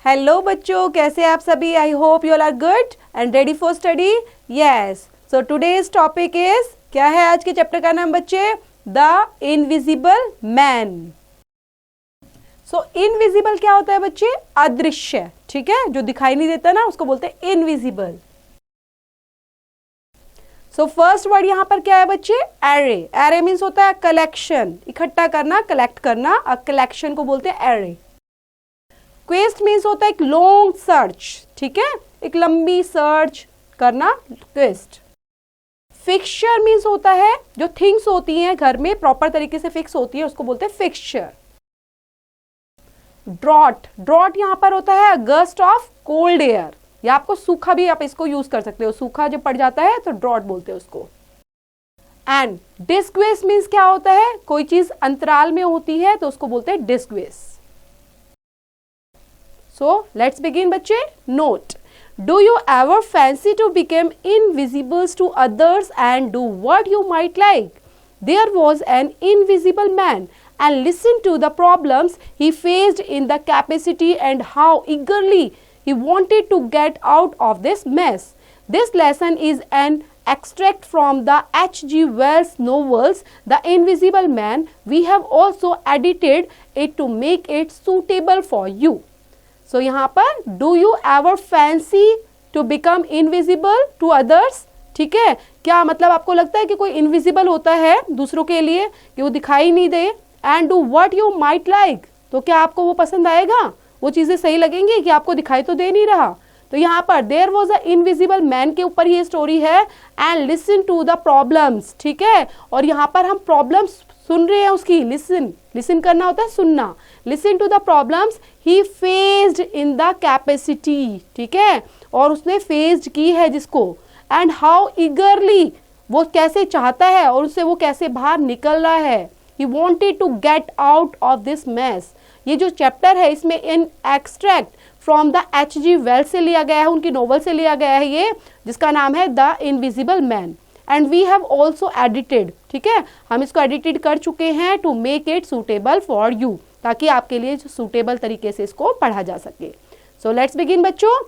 Hello बच्चों, कैसे आप सभी? I hope you all are good and ready for study. Yes, so today's topic is, क्या है आज के चैप्टर का नाम बच्चे? The invisible man. So invisible क्या होता है बच्चे? अदृश्य. ठीक है, जो दिखाई नहीं देता ना उसको बोलते हैं इनविजिबल. सो फर्स्ट वर्ड यहां पर क्या है बच्चे? एरे. एरे मीन्स होता है कलेक्शन, इकट्ठा करना, कलेक्ट करना. अ कलेक्शन को बोलते हैं एरे. क्वेस्ट मीन्स होता है एक लॉन्ग सर्च. ठीक है, एक लंबी सर्च करना, क्वेस्ट. फिक्सचर मीन्स होता है जो थिंग्स होती हैं घर में प्रॉपर तरीके से फिक्स होती है, उसको बोलते हैं फिक्सचर. ड्रॉट. ड्रॉट यहां पर होता है गस्ट ऑफ कोल्ड एयर, या आपको सूखा भी आप इसको यूज कर सकते हो. सूखा जब पड़ जाता है तो ड्रॉट बोलते हैं उसको. एंड डिस्ग्रेस मीन्स क्या होता है? कोई चीज अंतराल में होती है तो उसको बोलते हैं डिस्ग्रेस. So let's begin बच्चे. Note, do you ever fancy to become invisible to others and do what you might like? There was an invisible man and listen to the problems he faced in the capacity and how eagerly he wanted to get out of this mess. This lesson is an extract from the H.G. Wells novels The Invisible Man. We have also edited it to make it suitable for you. So यहाँ पर do you ever fancy to become invisible to others. ठीक है, क्या मतलब आपको लगता है कि कोई इनविजिबल होता है दूसरों के लिए कि वो दिखाई नहीं दे? And do what you might like, तो क्या आपको वो पसंद आएगा? वो चीजें सही लगेंगी कि आपको दिखाई तो दे नहीं रहा? तो यहाँ पर there was a invisible man के ऊपर ये स्टोरी है. And listen to the problems. ठीक है, और यहाँ पर हम प्रॉब्लम्स सुन रहे हैं उसकी. लिसन, लिसन करना होता है सुनना. Listen to the problems he faced in the capacity. ठीक है, और उसने फेस्ड की है जिसको. एंड हाउ ईगरली, वो कैसे चाहता है और उससे वो कैसे बाहर निकल रहा है. He wanted to get out of this mess. ये जो चैप्टर है इसमें an extract from the H.G. Wells से लिया गया है, उनकी नोवेल से लिया गया है ये, जिसका नाम है the invisible man. And we have also edited. ठीक है, हम इसको एडिटेड कर चुके हैं to make it suitable for you, ताकि आपके लिए सूटेबल तरीके से इसको पढ़ा जा सके. सो लेट्स बिगिन बच्चों.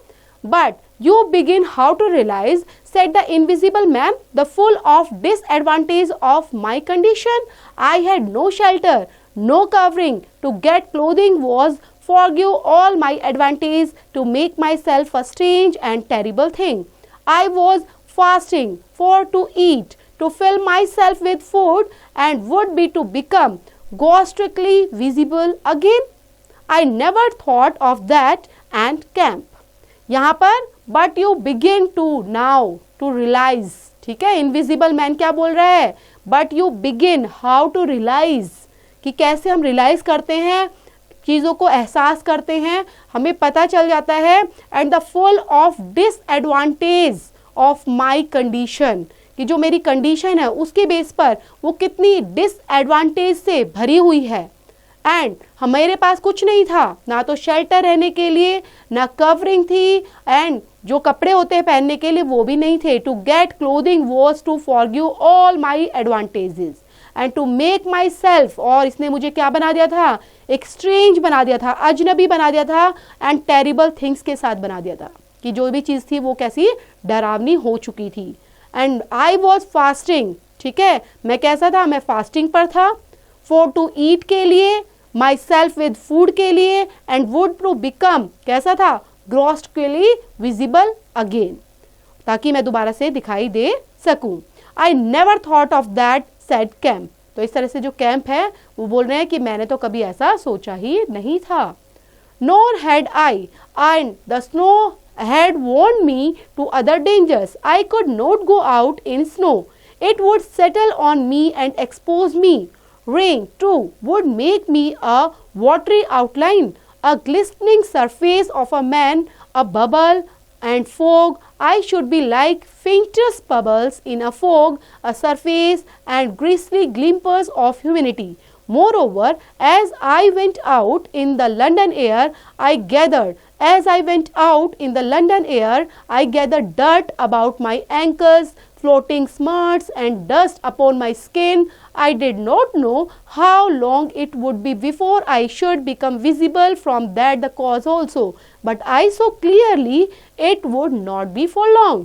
But you begin how to realise, said the invisible man, the full of disadvantage of my condition. I had no shelter, no covering to get clothing, was forgive all my advantage to make myself a strange and terrible thing. I was fasting for to eat, to fill myself with food, and would be to become ghostly visible again. I never thought of that and camp. यहाँ पर but you begin to now to realize. ठीक है, invisible man क्या बोल रहा है? but you begin how to realize, कि कैसे हम रियलाइज करते हैं, चीज़ों को एहसास करते हैं, हमें पता चल जाता है. And the full of disadvantage of my condition, कि जो मेरी कंडीशन है उसके बेस पर वो कितनी डिसएडवांटेज से भरी हुई है. एंड हमारे पास कुछ नहीं था, ना तो शेल्टर रहने के लिए, ना कवरिंग थी, एंड जो कपड़े होते हैं पहनने के लिए वो भी नहीं थे. To get clothing was to forgive all my advantages and to make my myself इसने मुझे क्या बना दिया था? एक स्ट्रेंज बना दिया था, अजनबी बना दिया था. एंड टेरिबल थिंग्स के साथ बना दिया था, कि जो भी चीज़ थी वो कैसी डरावनी हो चुकी थी. And I was fasting. ठीक है, मैं कैसा था? मैं फास्टिंग पर था. फॉर टू ईट के लिए, माई सेल्फ विद फूड के लिए, एंड वुड टू बिकम, कैसा था? ग्रॉस्टली विजिबल अगेन, ताकि मैं दोबारा से दिखाई दे सकूं. I never thought of that, said camp. तो इस तरह से जो कैंप है वो बोल रहे हैं कि मैंने तो कभी ऐसा सोचा ही नहीं था. Nor had I, and the snow had warned me to other dangers. I could not go out in snow, it would settle on me and expose me. Rain too would make me a watery outline, a glistening surface of a man, a bubble and fog. I should be like faintest bubbles in a fog, a surface and grisly glimpses of humanity. Moreover, as I went out in the London air, I gathered dirt about my ankles, floating smarts and dust upon my skin. I did not know how long it would be before I should become visible from that the cause also, but I saw clearly it would not be for long.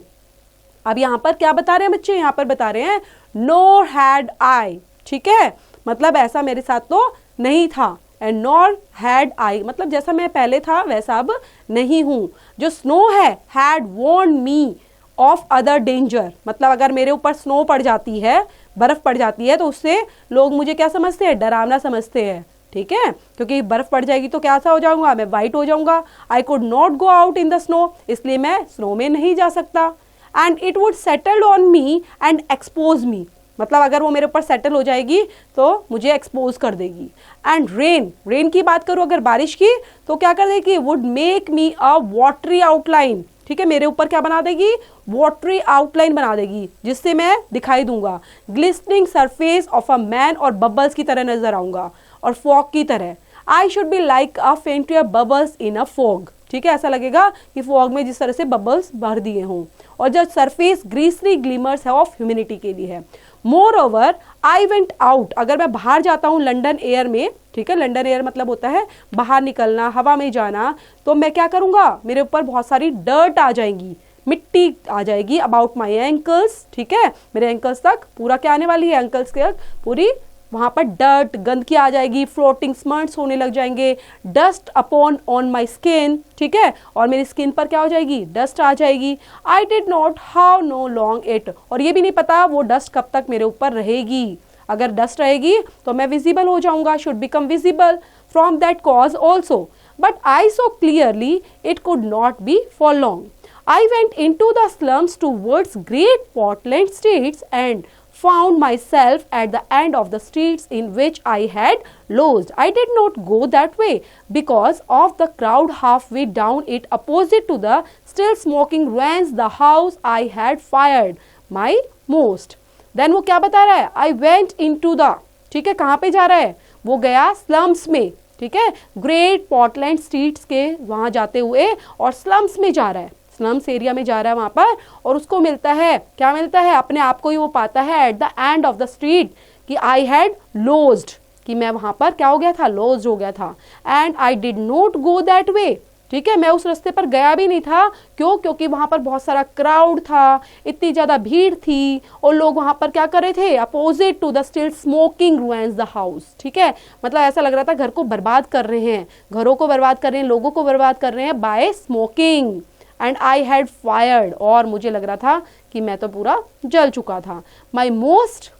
अब यहाँ पर क्या बता रहे हैं बच्चे, यहाँ पर बता रहे हैं nor had I, ठीक है, मतलब ऐसा मेरे साथ तो नहीं था, एंड नॉर हैड आई मतलब जैसा मैं पहले था वैसा अब नहीं हूँ. जो स्नो है, had warned me of other danger, मतलब अगर मेरे ऊपर स्नो पड़ जाती है, बर्फ पड़ जाती है, तो उससे लोग मुझे क्या समझते हैं, डरावना समझते हैं, ठीक है, क्योंकि बर्फ पड़ जाएगी तो क्या सा हो जाऊंगा, मैं वाइट हो जाऊंगा. आई could not go out in the snow, इसलिए मैं स्नो में नहीं जा सकता. And it would settle on me and expose मी, मतलब अगर वो मेरे ऊपर सेटल हो जाएगी तो मुझे एक्सपोज कर देगी. एंड रेन की बात करूँ अगर बारिश की, तो क्या कर देगी, would make me a watery outline, ठीक है, मेरे ऊपर क्या बना देगी, वाटरी आउटलाइन बना देगी, जिससे मैं दिखाई दूंगा. ग्लिस्टनिंग सरफेस ऑफ अ मैन, और बबल्स की तरह नजर आऊंगा, और फॉग की तरह. I should be like a fainter bubbles in a fog, ठीक है, ऐसा लगेगा कि फॉग में जिस तरह से बबल्स भर दिए हों. और जब सरफेस ग्रीसरी ग्लिमर्स है ऑफ ह्यूमिडिटी के लिए है. More over I went out, अगर मैं बाहर जाता हूँ लंडन एयर में, ठीक है, लंडन एयर मतलब होता है बाहर निकलना, हवा में जाना, तो मैं क्या करूंगा, मेरे ऊपर बहुत सारी डर्ट आ जाएंगी, मिट्टी आ जाएगी अबाउट माई एंकल्स, ठीक है, मेरे एंकल्स तक पूरा क्या आने वाली है, एंकल्स के पूरी वहां पर डर्ट गंदगी आ जाएगी, फ्लोटिंग स्मर्ट्स होने लग जाएंगे, dust upon on my skin, ठीक है, और मेरी स्किन पर क्या हो जाएगी, डस्ट आ जाएगी. I did not how know long it, और ये भी नहीं पता वो डस्ट कब तक मेरे ऊपर रहेगी. अगर डस्ट रहेगी तो मैं विजिबल हो जाऊंगा, should become visible from that cause also, but I saw clearly it could not be for long. I went into the slums towards great Portland streets and found myself at the end of the streets in which I had lodged. I did not go that way because of the crowd halfway down it opposite to the still smoking ruins the house I had fired my most. Then वो क्या बता रहा है, I went into the, ठीक है, कहाँ पे जा रहा है, वो गया स्लम्स में, ठीक है, ग्रेट पोर्टलैंड स्ट्रीट्स के वहाँ जाते हुए, और स्लम्स में जा रहा है, स्लम्स एरिया में जा रहा है वहां पर, और उसको मिलता है, क्या मिलता है, अपने आप को ही वो पाता है at the end of the street कि आई हैड लॉज्ड, कि मैं वहां पर क्या हो गया था, लॉज्ड हो गया था. And I did not go that way, ठीक है, मैं उस रास्ते पर गया भी नहीं था. क्यों, क्योंकि वहां पर बहुत सारा क्राउड था, इतनी ज्यादा भीड़ थी, और लोग वहां पर क्या कर रहे थे, opposite to the still smoking ruins the house, ठीक है, मतलब ऐसा लग रहा था घर को बर्बाद कर रहे हैं, घरों को बर्बाद कर रहे हैं, लोगों को बर्बाद कर रहे हैं by smoking. And I had fired, और मुझे लग रहा था कि मैं तो पूरा जल चुका था. My most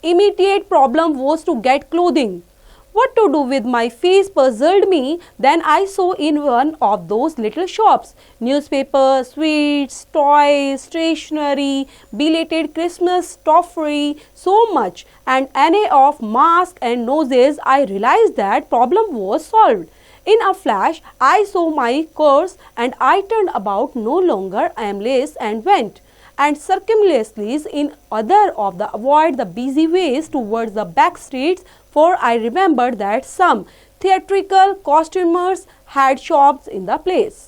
immediate problem was to get clothing. What to do with my face puzzled me. Then I saw in one of those little shops newspapers, sweets, toys, stationery, belated Christmas toffee, so much, and an array of masks and noses. I realized that problem was solved. In a flash, I saw my course and I turned about, no longer aimless, and went and circumlocuously in other of the avoid the busy ways towards the back streets, for I remembered that some theatrical costumers had shops in the place.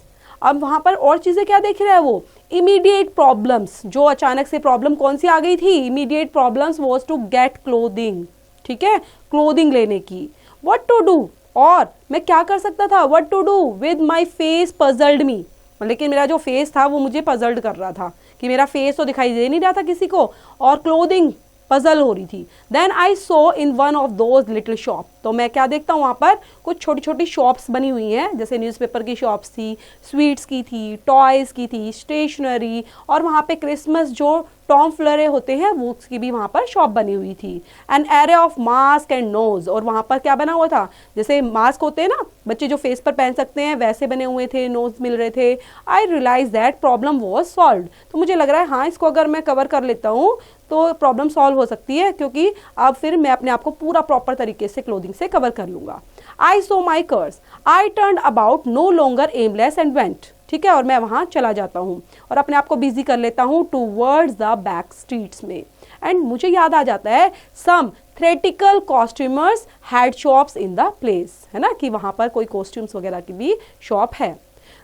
अब वहाँ पर और चीज़ें क्या देख रहा है वो, इमीडिएट प्रॉब्लम्स, जो अचानक से प्रॉब्लम कौन सी आ गई थी, immediate problems was to get clothing, ठीक है, क्लोथिंग लेने की. व्हाट टू डू, और मैं क्या कर सकता था, what to do with my face puzzled me, लेकिन मेरा जो फेस था वो मुझे पजल्ड कर रहा था, कि मेरा फेस तो दिखाई दे नहीं रहा था किसी को, और क्लोथिंग पजल हो रही थी. Then I saw in one of those little shop, तो मैं क्या देखता हूँ वहाँ पर कुछ छोटी छोटी शॉप्स बनी हुई हैं, जैसे न्यूज़पेपर की शॉप्स थी, स्वीट्स की थी, टॉयज़ की थी, स्टेशनरी, और वहाँ पे क्रिसमस जो टॉम फ्लरे होते हैं वो उसकी भी वहाँ पर शॉप बनी हुई थी. An array of mask and nose, और वहाँ पर क्या बना हुआ था, जैसे मास्क होते हैं ना बच्चे जो फेस पर पहन सकते हैं, वैसे बने हुए थे, नोज मिल रहे थे. I realize that problem was solve, तो मुझे लग रहा है हाँ इसको अगर मैं कवर कर लेता हूँ तो प्रॉब्लम सॉल्व हो सकती है, क्योंकि अब फिर मैं अपने आप को पूरा प्रॉपर तरीके से क्लोथिंग से कवर कर लूंगा. I saw my course, I turn about, no longer aimless, and went, ठीक है, और मैं वहां चला जाता हूँ और अपने आप को बिजी कर लेता हूँ टूवर्ड्स द बैक स्ट्रीट्स में. एंड मुझे याद आ जाता है some theatrical costumers had shops in the place, है ना, कि वहां पर कोई कॉस्ट्यूम्स वगैरह की भी शॉप है.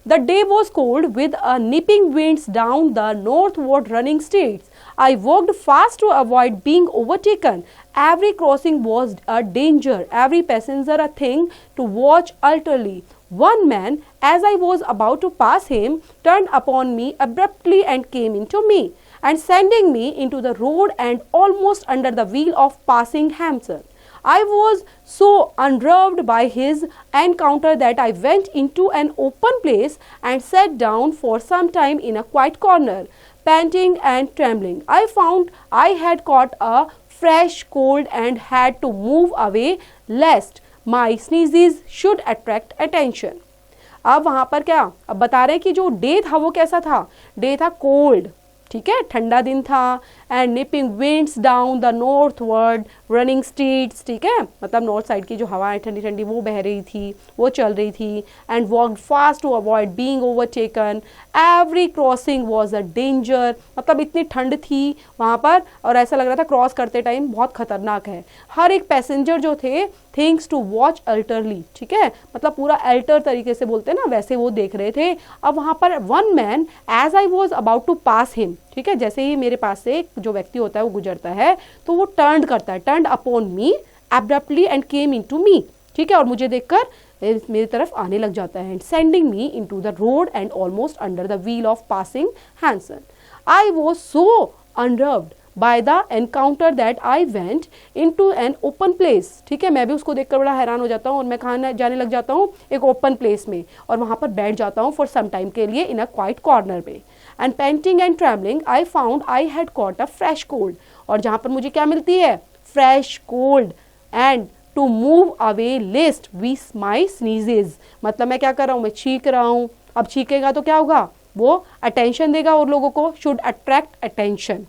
The day was cold with a nipping winds down the northward running streets. I walked fast to avoid being overtaken. Every crossing was a danger, every passenger a thing to watch alterly. One man, as I was about to pass him, turned upon me abruptly and came into me, and sending me into the road and almost under the wheel of passing hamster. I was so unnerved by his encounter that I went into an open place and sat down for some time in a quiet corner, panting and trembling. I found I had caught a fresh cold and had to move away lest my sneezes should attract attention. अब वहाँ पर क्या, अब बता रहे हैं कि जो डे था वो कैसा था, डे था कोल्ड, ठीक है, ठंडा दिन था, and nipping winds down the northward running streets, ठीक है, मतलब नॉर्थ साइड की जो हवाएं ठंडी ठंडी वो बह रही थी, वो चल रही थी, and walked fast to avoid being overtaken, every crossing was a danger, मतलब इतनी ठंड थी वहाँ पर और ऐसा लग रहा था क्रॉस करते टाइम बहुत खतरनाक है. हर एक पैसेंजर जो थे थिंग्स टू वॉच अल्टरली, ठीक है, मतलब पूरा अल्टर तरीके से बोलते हैं ना, वैसे वो देख रहे थे. अब वहाँ पर one man as I was about to pass him, ठीक है, जैसे ही मेरे पास से जो व्यक्ति होता है वो गुजरता है तो वो टर्न करता है, turn upon me abruptly and came into me, ठीक है, और मुझे देखकर मेरी तरफ आने लग जाता है, sending me into the road and almost under the wheel of passing hansom. I was so unnerved by the encounter that I went into an open place, ठीक है, मैं भी उसको देखकर बड़ा हैरान हो जाता हूँ और मैं कहाँ जाने लग जाता हूँ, एक ओपन प्लेस में, और वहाँ पर बैठ जाता हूँ फॉर सम टाइम के लिए इन अ क्वाइट कॉर्नर में. And painting and travelling I found I had caught a fresh cold, और जहाँ पर मुझे क्या मिलती है, fresh cold, and to move away lest with my sneezes, मतलब मैं क्या कर रहा हूँ, मैं छींक रहा हूँ. अब छींकेगा तो क्या होगा, वो अटेंशन देगा और लोगों को, should attract attention.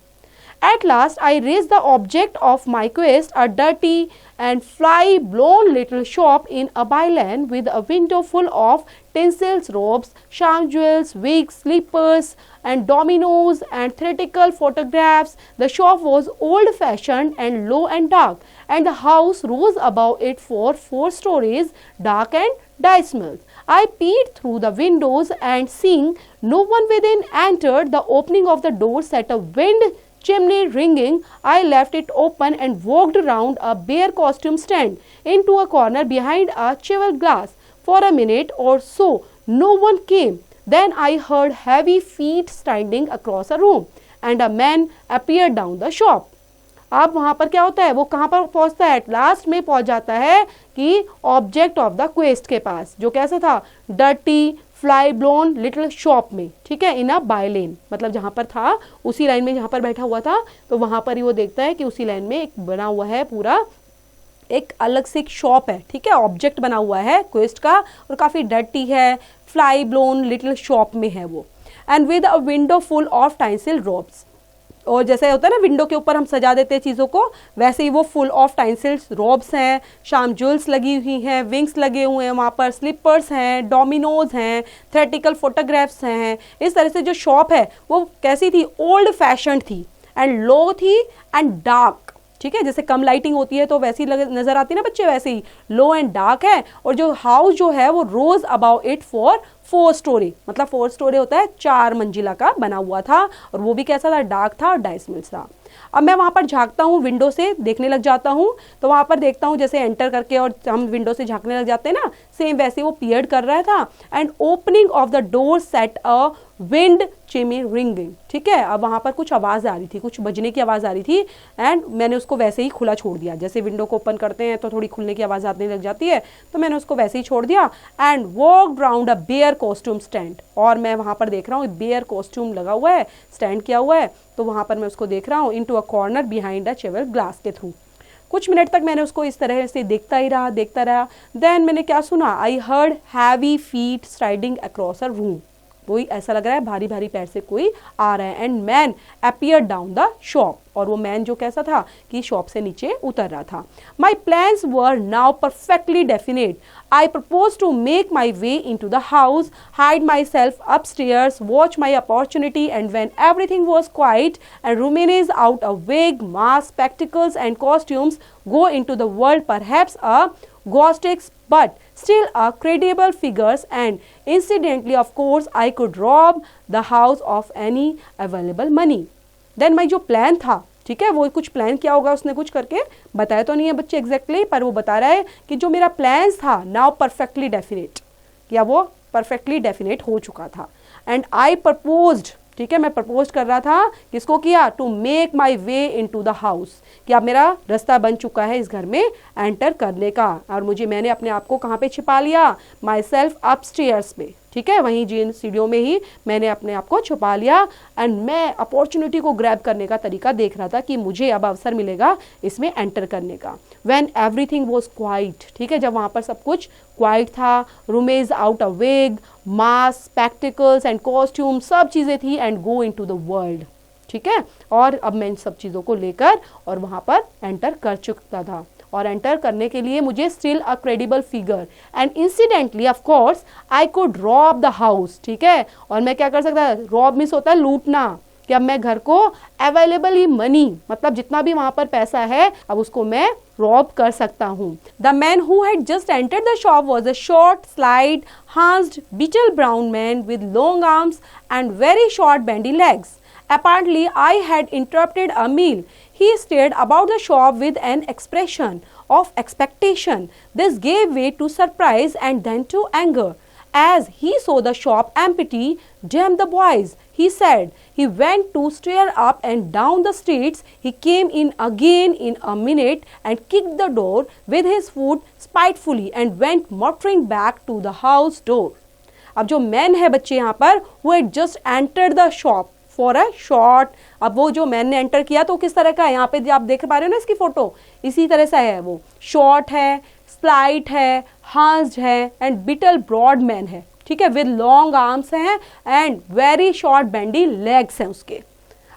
At last, I raised the object of my quest, a dirty and fly-blown little shop in a byline with a window full of tinsels, robes, sham jewels, wigs, slippers, and dominoes and theatrical photographs. The shop was old-fashioned and low and dark, and the house rose above it for 4 stories, dark and dismal. I peeped through the windows and seeing no one within entered the opening of the door set a wind chimney ringing. I left it open and walked around a bare costume stand into a corner behind a cheval glass. For a minute or so, no one came. Then I heard heavy feet standing across a room, and a man appeared down the shop. अब वहाँ पर क्या होता है, वो कहाँ पर पहुँचता है, एट लास्ट में पहुँच जाता है कि ऑब्जेक्ट ऑफ द क्वेस्ट के पास, जो कैसा था, dirty fly blown little shop में, ठीक है, इन अ बाय लेन, मतलब जहाँ पर था उसी लाइन में जहाँ पर बैठा हुआ था, तो वहाँ पर ही वो देखता है कि उसी लाइन में एक बना हुआ है पूरा, एक अलग से एक शॉप है, ठीक है, ऑब्जेक्ट बना हुआ है क्वेस्ट का, और काफ़ी डर्टी है, फ्लाई ब्लोन लिटिल शॉप में है वो, and with a window full of tinsel robes, और जैसे होता है ना विंडो के ऊपर हम सजा देते हैं चीज़ों को, वैसे ही वो फुल ऑफ टाइंसिल्स रोब्स हैं, शाम ज्वेल्स लगी हुई हैं, विंग्स लगे हुए हैं वहाँ पर, स्लीपर्स हैं, डोमिनोज हैं, थ्रेटिकल फोटोग्राफ्स हैं. इस तरह से जो शॉप है वो कैसी थी, ओल्ड फैशन थी, एंड लो थी, एंड डार्क, ठीक है, जैसे कम लाइटिंग होती है तो वैसी नजर आती है ना बच्चे, वैसे ही लो एंड डार्क है. और जो हाउस जो है वो रोज अबाउ इट फॉर 4 स्टोरी, मतलब 4 स्टोरी होता है 4 मंजिला का बना हुआ था, और वो भी कैसा था, डार्क था और डाइसमिल्स था. अब मैं वहाँ पर झांकता हूँ, विंडो से देखने लग जाता हूँ, तो वहाँ पर देखता हूँ जैसे एंटर करके और हम विंडो से झांकने लग जाते हैं ना, सेम वैसे वो पीरियड कर रहा था. And opening of the door set a wind chimey ringing, ठीक है, अब वहाँ पर कुछ आवाज़ आ रही थी, कुछ बजने की आवाज़ आ रही थी, एंड मैंने उसको वैसे ही खुला छोड़ दिया, जैसे विंडो को ओपन करते हैं तो थोड़ी खुलने की आवाज़ आने लग जाती है, तो मैंने उसको वैसे ही छोड़ दिया. And walked round a bare costume stand, और मैं वहाँ पर देख रहा हूँ बेयर कॉस्ट्यूम लगा हुआ है, स्टैंड किया हुआ है, तो वहाँ पर मैं उसको देख रहा हूँ into a corner behind a cheval glass के थ्रू. कुछ मिनट तक मैंने उसको इस तरह से देखता ही रहा, देखता रहा. देन मैंने क्या सुना, I heard heavy feet striding across a room, वही ऐसा लग रहा है भारी भारी पैर से कोई आ रहा है. And man appear down the shop, और वो मैन जो कैसा था कि शॉप से नीचे उतर रहा था. My plans were now perfectly definite. I proposed to make my way into the house, hide myself upstairs, watch my opportunity, and when everything was quiet and Rumenes out a wig, mask, spectacles and costumes, go into the world, perhaps a ghostics, but still are credible figures, and incidentally, of course, I could rob the house of any available money. Then my जो plan था, ठीक है, वो कुछ plan किया होगा उसने, कुछ करके बताया तो नहीं है बच्चे एग्जैक्टली, पर वो बता रहा है कि जो मेरा प्लान था नाउ परफेक्टली डेफिनेट, या वो परफेक्टली डेफिनेट हो चुका था. एंड आई प्रपोज्ड, ठीक है, मैं प्रपोज कर रहा था, किसको किया, to make my way into the house, कि अब मेरा रास्ता बन चुका है इस घर में एंटर करने का. और मैंने अपने आप को कहाँ पे छिपा लिया, माई सेल्फ अपस्टेयर्स में, ठीक है, वहीं जिन सीढ़ियों में ही मैंने अपने आप को छुपा लिया. एंड मैं अपॉर्चुनिटी को ग्रैब करने का तरीका देख रहा था कि मुझे अब अवसर मिलेगा इसमें एंटर करने का. व्हेन एवरीथिंग वाज क्वाइट, ठीक है, जब वहाँ पर सब कुछ क्वाइट था. Room is out a wig, mask, spectacles and costume, सब चीज़ें थी. And go into the world, ठीक है, और अब मैं इन सब चीज़ों को लेकर और वहाँ पर एंटर कर चुका था. और एंटर करने के लिए मुझे still a credible figure, and incidentally of course I could rob the house, ठीक है, और मैं क्या कर सकता, रॉब मीन्स होता है लूटना, कि अब मैं घर को अवेलेबल ही मनी, मतलब जितना भी वहां पर पैसा है अब उसको मैं रॉब कर सकता हूँ. The man who had just entered the shop was a short, slight, hunched, beetle brown man with long arms and very short bendy legs. Apparently, I had interrupted a meal. He stared about the shop with an expression of expectation. This gave way to surprise and then to anger. As he saw the shop empty, "Damn the boys," he said. He went to stare up and down the streets. He came in again in a minute and kicked the door with his foot spitefully and went muttering back to the house door. अब जो man है बच्चे यहाँ पर, who had just entered the shop for a short, अब वो जो man ने एंटर किया तो किस तरह का है, यहाँ पे आप देख पा रहे हो ना इसकी फोटो, इसी तरह से है. वो शॉर्ट है, स्लाइट है, हांस्ड है एंड बिटल ब्रॉड मैन है, ठीक है, विद लॉन्ग आर्म्स हैं and very short bandy legs हैं उसके.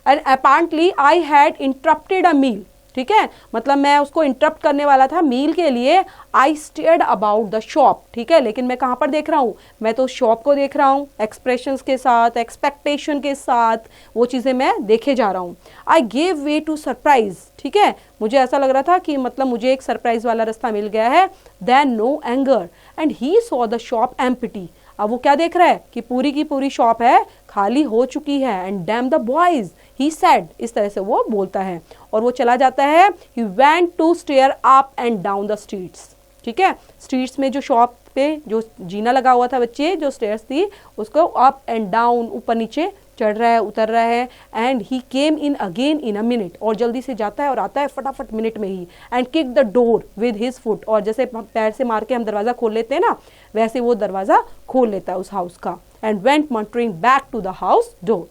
And apparently I had interrupted a meal, ठीक है, मतलब मैं उसको इंटरप्ट करने वाला था मील के लिए. आई स्टेयर्ड अबाउट द शॉप, ठीक है, लेकिन मैं कहाँ पर देख रहा हूँ, मैं तो शॉप को देख रहा हूँ, एक्सप्रेशंस के साथ, एक्सपेक्टेशन के साथ, वो चीज़ें मैं देखे जा रहा हूँ. I gave way to surprise, ठीक है, मुझे ऐसा लग रहा था कि मतलब मुझे एक सरप्राइज वाला रास्ता मिल गया है. Then no anger and he saw the shop empty. अब वो क्या देख रहा है कि पूरी की पूरी शॉप है खाली हो चुकी है. And dam the boys, he said, इस तरह से वो बोलता है और वो चला जाता है. He went to stare up and down the streets, ठीक है, स्ट्रीट्स में जो शॉप पे जो जीना लगा हुआ था बच्चे, जो स्टेयर्स थी उसको अप एंड डाउन, ऊपर नीचे चढ़ रहा है, उतर रहा है. And he came in again in a minute, और जल्दी से जाता है और आता है फटाफट मिनट में ही. And kick the door with his foot, और जैसे पैर से मार के हम दरवाजा खोल लेते हैं ना, वैसे वो दरवाजा खोल लेता है उस हाउस का. And went muttering back to the house door.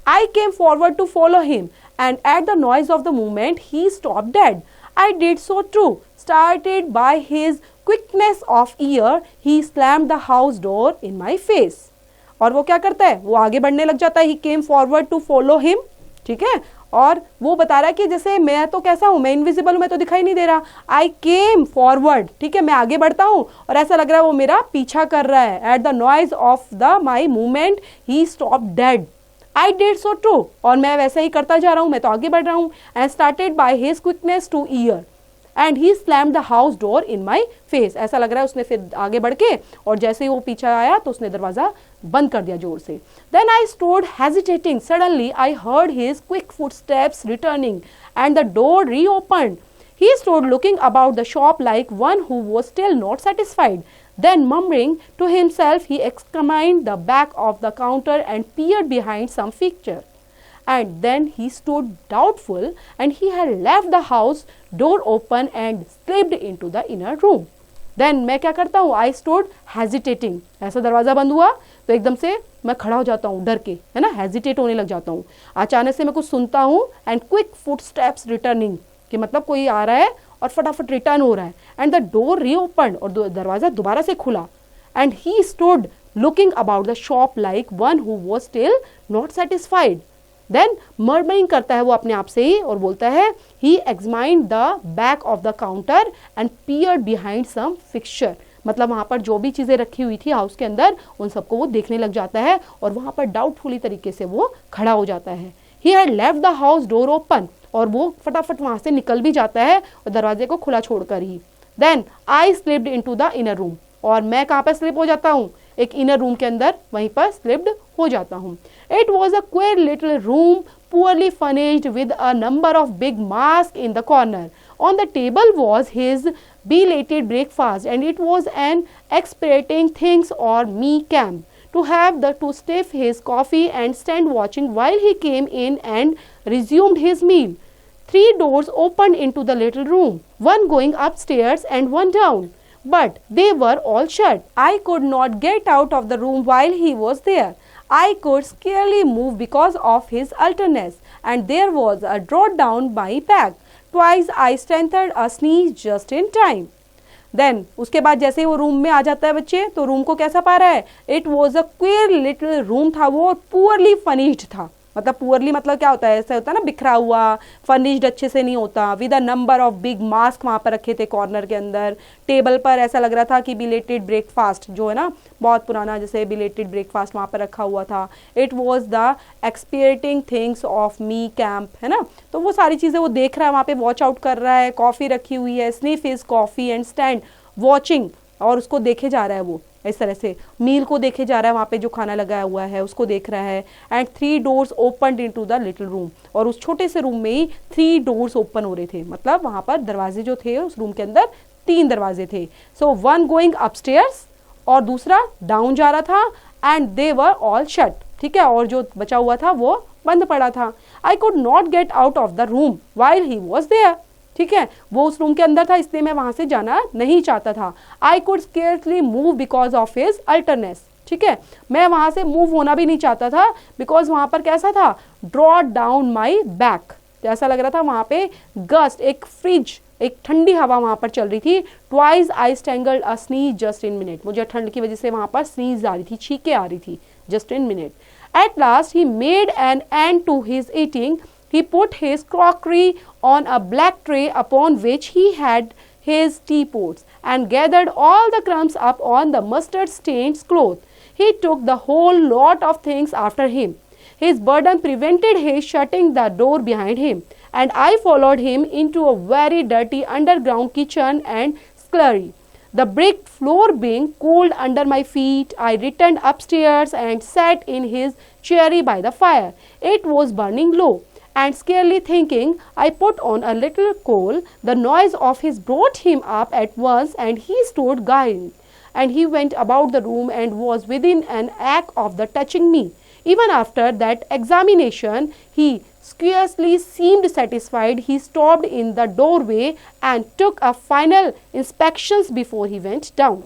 I came forward to follow him, and at the noise of the movement, he stopped dead. I did so too. Startled by his quickness of ear, he slammed the house door in my face. और वो क्या करता है, वो आगे बढ़ने लग जाता है. He came forward to follow him, ठीक है, और वो बता रहा है कि जैसे मैं तो कैसा हूँ, मैं इनविजिबल हूँ, मैं तो दिखाई नहीं दे रहा. आई केम फॉरवर्ड, ठीक है, मैं आगे बढ़ता हूँ और ऐसा लग रहा है वो मेरा पीछा कर रहा है. At the noise of the my movement he stop dead. I did so too, और मैं वैसे ही करता जा रहा हूँ, मैं तो आगे बढ़ रहा हूँ. And started by his quickness two year and he slammed the house door in my face. ऐसा लग रहा है उसने फिर आगे बढ़ के, और जैसे ही वो पीछे आया तो उसने दरवाजा बंद कर दिया जोर से. Then I stood hesitating. Suddenly I heard his quick footsteps returning and the door reopened. He stood looking about the shop like one who was still not satisfied. Then, murmuring to himself, he examined the back of the counter and peered behind some fixture. And then he stood doubtful, and he had left the house door open and slipped into the inner room. Then मैं क्या करता हूँ, I stood hesitating. ऐसा दरवाज़ा बंद हुआ तो एकदम से मैं खड़ा हो जाता हूँ डर के, है ना, हेजिटेट होने लग जाता हूँ. अचानक से मैं कुछ सुनता हूँ. एंड क्विक फुटस्टेप्स रिटर्निंग, कि मतलब कोई आ रहा है और फटाफट रिटर्न हो रहा है. एंड द डोर रीओपन्ड, और दरवाजा दोबारा से खुला. And he stood looking about the shop like one who was still not satisfied. Then murmuring करता है वो अपने आप से ही और बोलता है, he examined the back of the counter and peered behind some fixture. मतलब वहाँ पर जो भी चीज़ें रखी हुई थी हाउस के अंदर, उन सबको वो देखने लग जाता है और वहाँ पर डाउटफुली तरीके से वो खड़ा हो जाता है. He had left the house door open, और वो फटाफट वहाँ से निकल भी जाता है और दरवाजे को खुला छोड़कर ही। Then I slipped into the inner room, और मैं कहाँ पर स्लिप हो जाता हूँ, एक इनर रूम के अंदर वहीं पर स्लिप्ड हो जाता हूँ। It was a queer little room poorly furnished with a number of big masks in the corner. On the table was his belated breakfast, and it was an exciting thing for me camp to have to stiff his coffee and stand watching while he came in and resumed his meal. 3 doors opened into the little room, one going upstairs and one down, but they were all shut. I could not get out of the room while he was there. I could scarcely move because of his alertness, and there was a draught down my back. Twice I strengthened a sneeze just in time. Then उसके बाद जैसे ही वो room में आ जाता है बच्चे, तो room को कैसा पा रहा है, it was a queer little room था वो, पुअरली फर्निश्ड था। मतलब पुअरली मतलब क्या होता है, ऐसा होता है ना बिखरा हुआ, फर्निश्ड अच्छे से नहीं होता। With a number of big mask वहाँ पर रखे थे कॉर्नर के अंदर। टेबल पर ऐसा लग रहा था कि बिलेटेड ब्रेकफास्ट जो है ना बहुत पुराना, जैसे बिलेटेड ब्रेकफास्ट वहाँ पर रखा हुआ था। It was the exasperating things of me camp, है ना। तो वो सारी चीज़ें वो देख रहा है, वहाँ पे वॉच आउट कर रहा है, कॉफ़ी रखी हुई है, sniff is coffee and stand watching, और उसको देखे जा रहा है वो इस तरह से, मील को देखे जा रहा है, वहाँ पे जो खाना लगाया हुआ है उसको देख रहा है। And 3 doors open into the little room, और उस छोटे से रूम में ही 3 doors ओपन हो रहे थे, मतलब वहाँ पर दरवाजे जो थे उस रूम के अंदर 3 दरवाजे थे। सो वन गोइंग अपस्टेयर्स और दूसरा डाउन जा रहा था, and they were all shut, ठीक है, और जो बचा हुआ था वो बंद पड़ा था। I could not get out of the room while he was there, ठीक है, वो उस रूम के अंदर था इसलिए मैं वहां से जाना नहीं चाहता था। I could scarcely move because of his alertness, ठीक है, मैं वहां से मूव होना भी नहीं चाहता था, बिकॉज वहां पर कैसा था, ड्रॉट डाउन माई बैक, तो ऐसा लग रहा था वहां पे गस्ट, एक फ्रिज, एक ठंडी हवा वहां पर चल रही थी। Twice I strangled a sneeze just in minute, मुझे ठंड की वजह से वहां पर स्नीज आ रही थी, छींके आ रही थी, just in minute. At last he made an end to his eating. He put his crockery on a black tray upon which he had his teapots, and gathered all the crumbs up on the mustard-stained cloth. He took the whole lot of things after him. His burden prevented his shutting the door behind him, and I followed him into a very dirty underground kitchen and scullery. The brick floor being cold under my feet, I returned upstairs and sat in his chair by the fire. It was burning low, and scarcely thinking, I put on a little coal. The noise of his brought him up at once, and he stood gazing. And he went about the room and was within an act of the touching me. Even after that examination, he scarcely seemed satisfied. He stopped in the doorway and took a final inspection before he went down.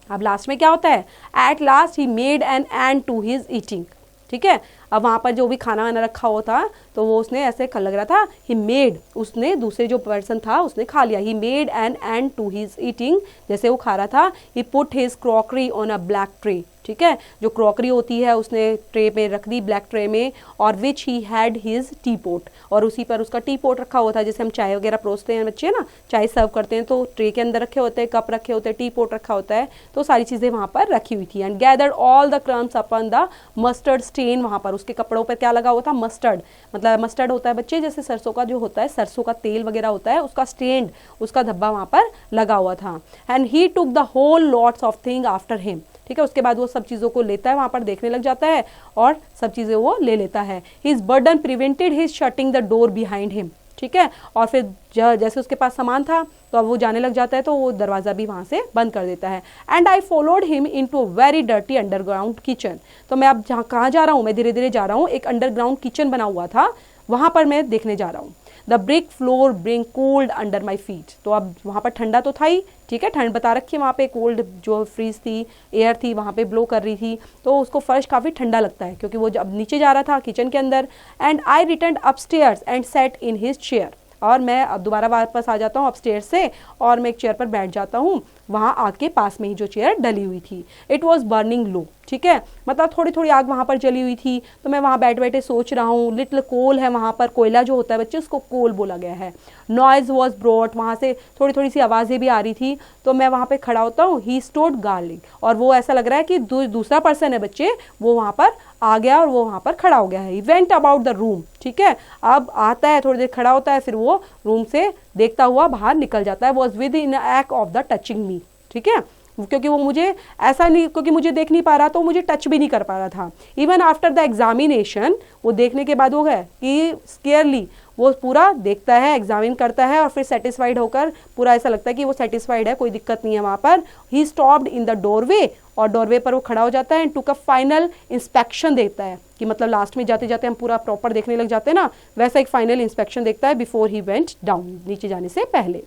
अब last में क्या होता है, At last he made an end to his eating. ठीक है, अब वहाँ पर जो भी खाना वाना रखा हुआ था तो वो उसने ऐसे लग रहा था, ही मेड, उसने दूसरे जो पर्सन था उसने खा लिया, he made an end to his eating, जैसे वो खा रहा था, he put his crockery on a black tray, ठीक है, जो क्रॉकरी होती है उसने ट्रे पे रख दी, ब्लैक ट्रे में, और which he had his teapot, और उसी पर उसका टी पोट रखा हुआ था, जैसे हम चाय वगैरह परोसते हैं बच्चे ना, चाय सर्व करते हैं तो ट्रे के अंदर रखे होते हैं, कप रखे होते हैं, टी पोट रखा होता है, तो सारी चीज़ें वहाँ पर रखी हुई थी। And gathered all the crumbs upon the mustard stain, वहाँ पर उसके कपड़ों पर क्या लगा हुआ था, मस्टर्ड, मतलब मस्टर्ड होता है बच्चे जैसे सरसों का जो होता है, सरसों का तेल वगैरह होता है, उसका स्टेंड, उसका धब्बा वहाँ पर लगा हुआ था। And he took the whole lots of thing after him, ठीक है, उसके बाद वो सब चीज़ों को लेता है, वहाँ पर देखने लग जाता है और सब चीज़ें वो ले लेता है। His burden prevented his shutting the door behind him, ठीक है, और फिर जैसे उसके पास सामान था तो अब वो जाने लग जाता है तो वो दरवाज़ा भी वहाँ से बंद कर देता है। And I followed him into a very dirty underground kitchen, तो मैं अब जहाँ कहाँ जा रहा हूँ, मैं धीरे धीरे जा रहा हूँ, एक अंडरग्राउंड किचन बना हुआ था वहाँ पर मैं देखने जा रहा हूँ। The brick floor bring cold under my feet, तो अब वहाँ पर ठंडा तो था ही, ठीक है, ठंड बता रखी है वहाँ पे, कोल्ड जो फ्रीज थी, एयर थी वहाँ पे ब्लो कर रही थी, तो उसको फर्श काफ़ी ठंडा लगता है क्योंकि वो जब नीचे जा रहा था किचन के अंदर। And I return upstairs and set in his chair, और मैं अब दोबारा वापस आ जाता हूँ अपस्टेयर से और मैं एक चेयर पर बैठ जाता हूँ। वहाँ आग के पास में ही जो चेयर डली हुई थी। इट वॉज बर्निंग लो, ठीक है, मतलब थोड़ी थोड़ी आग वहाँ पर जली हुई थी। तो मैं वहाँ बैठे बैठे सोच रहा हूँ, लिटिल कोल है वहाँ पर, कोयला जो होता है बच्चे उसको कोल बोला गया है। नॉइज वॉज ब्रॉट, वहाँ से थोड़ी थोड़ी सी आवाज़ें भी आ रही थी। तो मैं वहाँ पे खड़ा होता हूँ, ही स्टूड गार्लिंग, और वो ऐसा लग रहा है कि दूसरा पर्सन है बच्चे, वो वहाँ पर आ गया और वो वहाँ पर खड़ा हो गया है। He went about the room, ठीक है, अब आता है, थोड़ी देर खड़ा होता है, फिर वो रूम से देखता हुआ बाहर निकल जाता है। Was with in act of the touching मी, ठीक है, क्योंकि वो मुझे ऐसा नहीं, क्योंकि मुझे देख नहीं पा रहा तो मुझे टच भी नहीं कर पा रहा था। इवन आफ्टर द एग्जामिनेशन, वो देखने के बाद वो है कि स्केयरली वो पूरा देखता है, एग्जामिन करता है और फिर सेटिस्फाइड होकर पूरा ऐसा लगता है कि वो सेटिस्फाइड है, कोई दिक्कत नहीं है वहाँ पर। He stopped in the doorway, और डोरवे पर वो खड़ा हो जाता है and took a final inspection देखता है, कि मतलब लास्ट में जाते जाते हम पूरा प्रॉपर देखने लग जाते हैं ना, वैसा एक फाइनल इंस्पेक्शन देखता है बिफोर ही वेंट डाउन, नीचे जाने से पहले।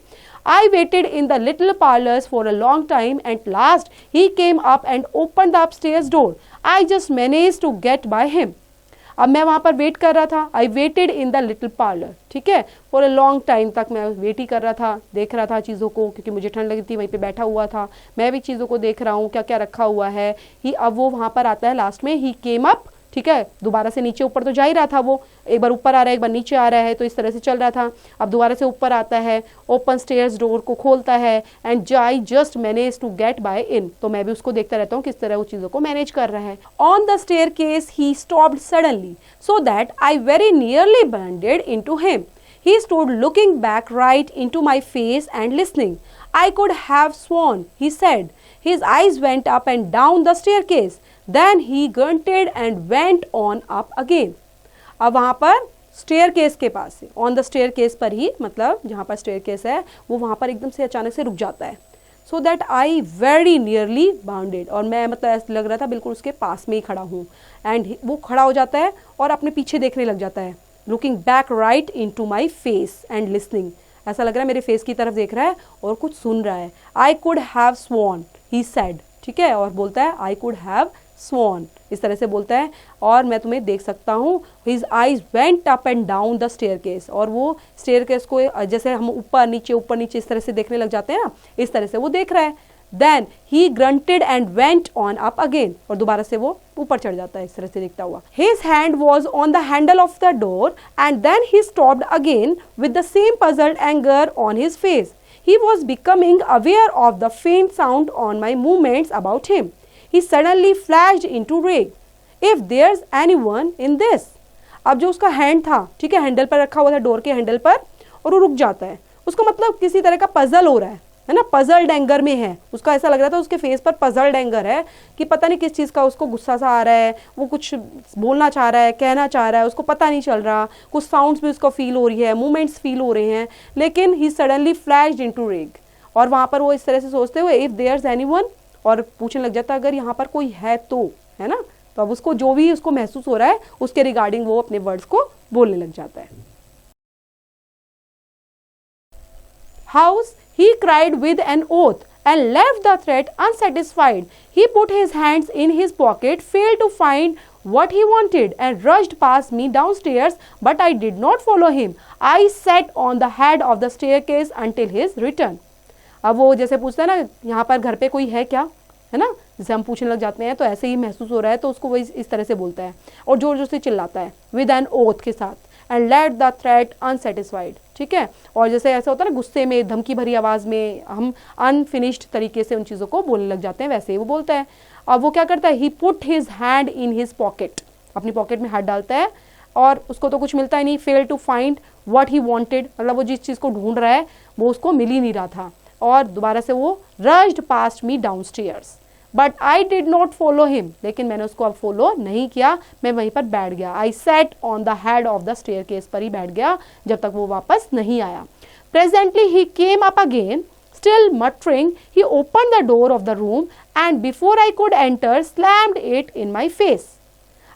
I waited in the little parlors for a long time and at last he came up and opened the upstairs door. I just managed to get by him. अब मैं वहाँ पर wait कर रहा था। I waited in the little parlor, ठीक है, for a long time तक मैं वेट ही कर रहा था, देख रहा था चीज़ों को, क्योंकि मुझे ठंड लगी थी, वहीं पे बैठा हुआ था, मैं भी चीज़ों को देख रहा हूँ क्या क्या रखा हुआ है। ही अब वो वहाँ पर आता है लास्ट में, ही केम अप, ठीक है, दोबारा से नीचे ऊपर तो जा ही रहा था वो, एक बार ऊपर आ रहा है एक बार नीचे आ रहा है, तो इस तरह से चल रहा था। अब दोबारा से ऊपर आता है, ओपन स्टेयर्स डोर को खोलता है and I just manage to get by in, तो मैं भी उसको देखता रहता हूँ किस तरह वो चीज़ों को मैनेज कर रहा है। On the staircase he stopped suddenly so that I very nearly bounded in to him. He stood looking back right into my face and listening. I could have sworn, he said. His eyes went up and down the staircase. Then he grunted and went on up again. अब वहाँ पर stair case के पास है, on the stair case पर ही, मतलब जहाँ पर stair case है वो वहाँ पर एकदम से अचानक से रुक जाता है। सो that I very nearly bounded, और मैं मतलब ऐसा लग रहा था बिल्कुल उसके पास में ही खड़ा हूँ। एंड वो खड़ा हो जाता है और अपने पीछे देखने लग जाता है, looking back right into my face and listening, ऐसा लग रहा है मेरे फेस की तरफ देख रहा है और कुछ सुन रहा है। I could have sworn, he said, ठीक है, और बोलता है आई कुड हैव स्वॉन, इस तरह से बोलता है, और मैं तुम्हें देख सकता हूँ। His eyes went up and down the staircase, और वो स्टेयरकेस को जैसे हम ऊपर नीचे इस तरह से देखने लग जाते हैं ना, इस तरह से वो देख रहा है। Then he grunted and went on up again, और दोबारा से वो ऊपर चढ़ जाता है इस तरह से देखता हुआ। His hand was on the handle of the door and then he stopped again with the same puzzled anger on his face. He was becoming aware of the faint sound on my movements about him. He suddenly flashed into rage. If there's anyone in this, अब जो उसका hand था, ठीक है, handle पर रखा हुआ था, डोर के हैंडल पर, और वो रुक जाता है, उसको मतलब किसी तरह का पजल हो रहा है ना, पजल्ड एंगर में है, उसका ऐसा लग रहा था उसके फेस पर पजल्ड एंगर है कि पता नहीं किस चीज़ का उसको गुस्सा सा आ रहा है, वो कुछ बोलना चाह रहा है, कहना चाह रहा है, उसको पता नहीं चल रहा, कुछ साउंड्स भी उसको फील हो रही है, मूवमेंट्स फील हो रहे हैं, लेकिन ही सडनली फ्लैश्ड इनटू रेग, और वहाँ पर वो इस तरह से सोचते हुए इफ़ देयर्स एनीवन, और पूछने लग जाता अगर यहाँ पर कोई है तो, है ना, तो अब उसको जो भी उसको महसूस हो रहा है उसके रिगार्डिंग वो अपने वर्ड्स को बोलने लग जाता है। House, he cried with an oath and left the threat unsatisfied. He put his hands in his pocket, failed to find what he wanted and rushed past me downstairs, but I did not follow him. I sat on the head of the staircase until his return. अब वो जैसे पूछता है ना यहाँ पर घर पे कोई है क्या, है ना, जैसे हम पूछने लग जाते हैं तो ऐसे ही महसूस हो रहा है, तो उसको वो इस तरह से बोलता है और जोर जोर से चिल्लाता है विद एन ओथ के साथ, and let the threat unsatisfied, ठीक है, और जैसे ऐसा होता है ना गुस्से में धमकी भरी आवाज़ में हम अनफिनिश्ड तरीके से उन चीज़ों को बोलने लग जाते हैं, वैसे ही वो बोलता है। अब वो क्या करता है, he put his hand in his pocket, अपनी पॉकेट में हाथ डालता है और उसको तो कुछ मिलता ही नहीं, fail to find what he wanted, मतलब वो जिस चीज़ को ढूंढ रहा है वो उसको मिल ही नहीं रहा था, और दोबारा से वो rushed past me downstairs, but I did not follow him, लेकिन मैंने उसको अब फॉलो नहीं किया, मैं वहीं पर बैठ गया। I sat on the head of the staircase पर ही बैठ गया जब तक वो वापस नहीं आया। Presently he came up again, still muttering, he open the door of the room and before I could enter slammed it in my face.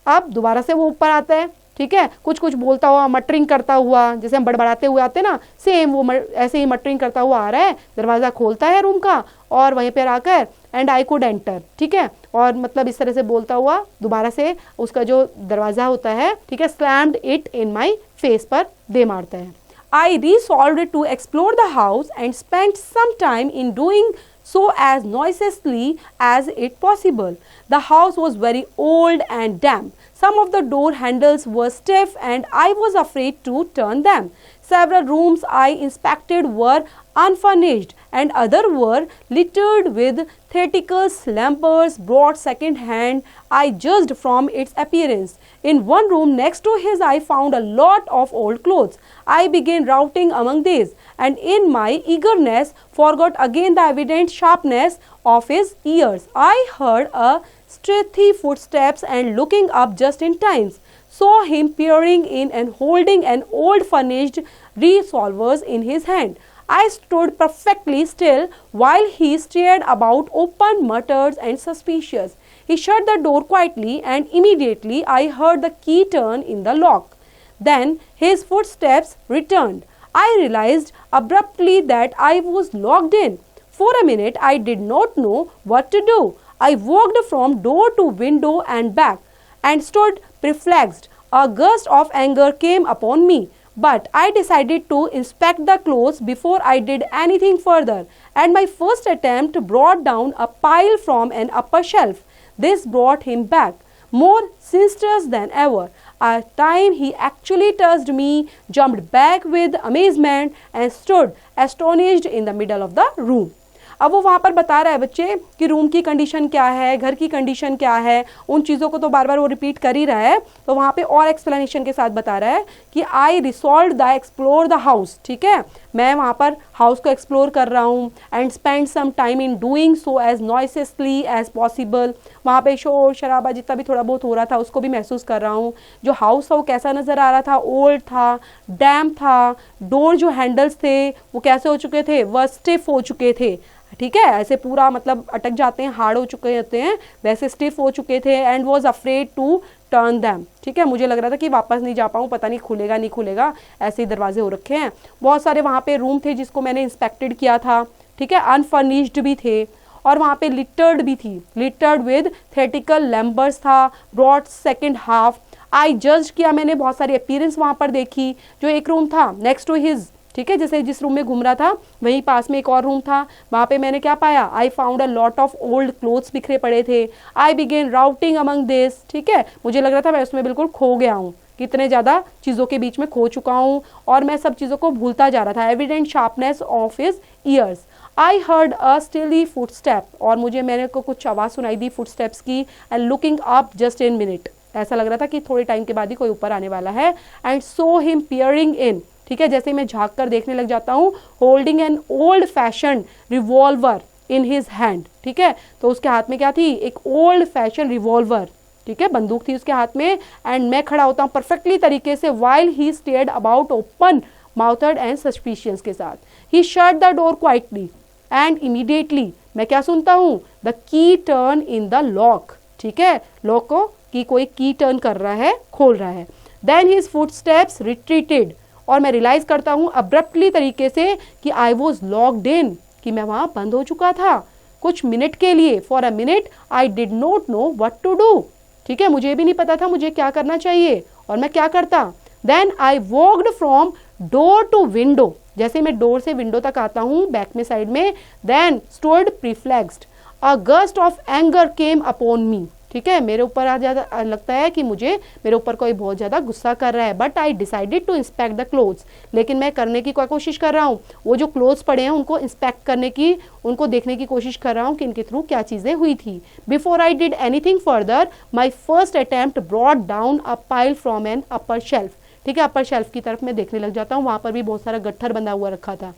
अब दोबारा से वो ऊपर आता है, ठीक है, कुछ कुछ बोलता हुआ, मटरिंग करता हुआ, जैसे हम बड़बड़ाते हुए आते ना, सेम वो ऐसे ही मटरिंग करता हुआ आ रहा है, दरवाज़ा खोलता है रूम का और वहीं पर आकर एंड आई कुड एंटर, ठीक है, और मतलब इस तरह से बोलता हुआ दोबारा से उसका जो दरवाज़ा होता है, ठीक है, slammed it in my face पर दे मारता है। I resolved to explore the house and spent some time in doing so as noiselessly as it possible. The house was very old and damp. Some of the door handles were stiff and I was afraid to turn them. Several rooms I inspected were unfurnished and others were littered with theatrical slumbers brought second hand, I judged from its appearance. In one room next to his I found a lot of old clothes. I began routing among these and in my eagerness forgot again the evident sharpness of his ears. I heard a stealthy footsteps and looking up just in time, saw him peering in and holding an old furnished revolver in his hand. I stood perfectly still while he stared about, open, muttered, and suspicious. He shut the door quietly, and immediately I heard the key turn in the lock. Then his footsteps returned. I realized abruptly that I was locked in. For a minute, I did not know what to do. I walked from door to window and back, and stood perplexed. A gust of anger came upon me. But I decided to inspect the clothes before I did anything further, and my first attempt brought down a pile from an upper shelf. This brought him back, more sinister than ever. At time he actually touched me, jumped back with amazement, and stood astonished in the middle of the room. अब वो वहाँ पर बता रहा है बच्चे कि room की कंडीशन क्या है, घर की कंडीशन क्या है, उन चीज़ों को तो बार बार वो रिपीट कर ही रहा है. तो वहाँ पे और एक्सप्लेनेशन के साथ बता रहा है कि I resolve the explore the house. ठीक है, मैं वहाँ पर हाउस को एक्सप्लोर कर रहा हूँ and spend some time in doing so as noiselessly as possible. वहाँ पे शोर शराबा जितना भी थोड़ा बहुत हो रहा था उसको भी महसूस कर रहा हूँ. जो हाउस था वो कैसा नज़र आ रहा था, ओल्ड था, डैम्प था. डोर जो हैंडल्स थे वो कैसे हो चुके थे, वह स्टिफ हो चुके थे. ठीक है, ऐसे पूरा मतलब अटक जाते हैं, हार्ड हो चुके होते हैं, वैसे स्टिफ हो चुके थे. And was afraid to turn them. ठीक है, मुझे लग रहा था कि वापस नहीं जा पाऊँ, पता नहीं खुलेगा नहीं खुलेगा, ऐसे ही दरवाजे हो रखे हैं. बहुत सारे वहाँ पे रूम थे जिसको मैंने इंस्पेक्टेड किया था. ठीक है, अनफर्निश्ड भी थे और वहाँ पे लिटर्ड भी थी, लिटर्ड विद थेटिकल लैम्बर्स था, ब्रॉड सेकेंड हाफ. आई जज किया मैंने, बहुत सारी अपीयरेंस वहाँ पर देखी. जो एक रूम था नेक्स्ट टू हिज, ठीक है, जैसे जिस रूम में घूम रहा था वहीं पास में एक और रूम था. वहाँ पे मैंने क्या पाया, आई found a lot of old clothes बिखरे पड़े थे. आई बिगेन राउटिंग अमंग दिस. ठीक है, मुझे लग रहा था मैं उसमें बिल्कुल खो गया हूँ, कितने ज़्यादा चीज़ों के बीच में खो चुका हूँ और मैं सब चीज़ों को भूलता जा रहा था. Evident sharpness of his years. I heard a still footstep, और मुझे मेरे को कुछ आवाज़ सुनाई दी फुटस्टेप्स की. And looking up just in minute, ऐसा लग रहा था कि थोड़े टाइम के बाद ही कोई ऊपर आने वाला है. एंड सो हिम पियरिंग इन. ठीक है, जैसे मैं झाँक कर देखने लग जाता हूँ. Holding an old fashion revolver in his hand. ठीक है, तो उसके हाथ में क्या थी, एक ओल्ड फैशन रिवॉल्वर. ठीक है, बंदूक थी उसके हाथ में. एंड मैं खड़ा होता हूँ परफेक्टली तरीके से, while he stared about open mouthed and suspicious के साथ. He shut the door quietly and immediately मैं क्या सुनता हूँ, the key turn in the lock. ठीक है, लॉक को की कोई की टर्न कर रहा है, खोल रहा है. देन हिज फुटस्टेप्स रिट्रीटेड, और मैं रियलाइज करता हूँ अब्रप्टली तरीके से कि आई वॉज लॉक्ड इन, कि मैं वहाँ बंद हो चुका था कुछ मिनट के लिए. For a minute I did not know what to do. ठीक है, मुझे भी नहीं पता था मुझे क्या करना चाहिए और मैं क्या करता. Then I walked from door to window. जैसे मैं डोर से विंडो तक आता हूँ बैक में साइड में, then stood perplexed. A gust of anger came upon me. ठीक है, मेरे ऊपर आ जाता लगता है कि मुझे मेरे ऊपर कोई बहुत ज़्यादा गुस्सा कर रहा है. But I decided to inspect the clothes. लेकिन मैं करने की कोशिश कर रहा हूँ, वो जो क्लोथ्स पड़े हैं उनको इंस्पेक्ट करने की, उनको देखने की कोशिश कर रहा हूँ कि इनके थ्रू क्या चीज़ें हुई थी. Before I did anything further my first attempt brought down a pile from an upper shelf. ठीक है, अपर शेल्फ की तरफ मैं देखने लग जाता हूँ. वहाँ पर भी बहुत सारा गट्ठर बंधा हुआ रखा था.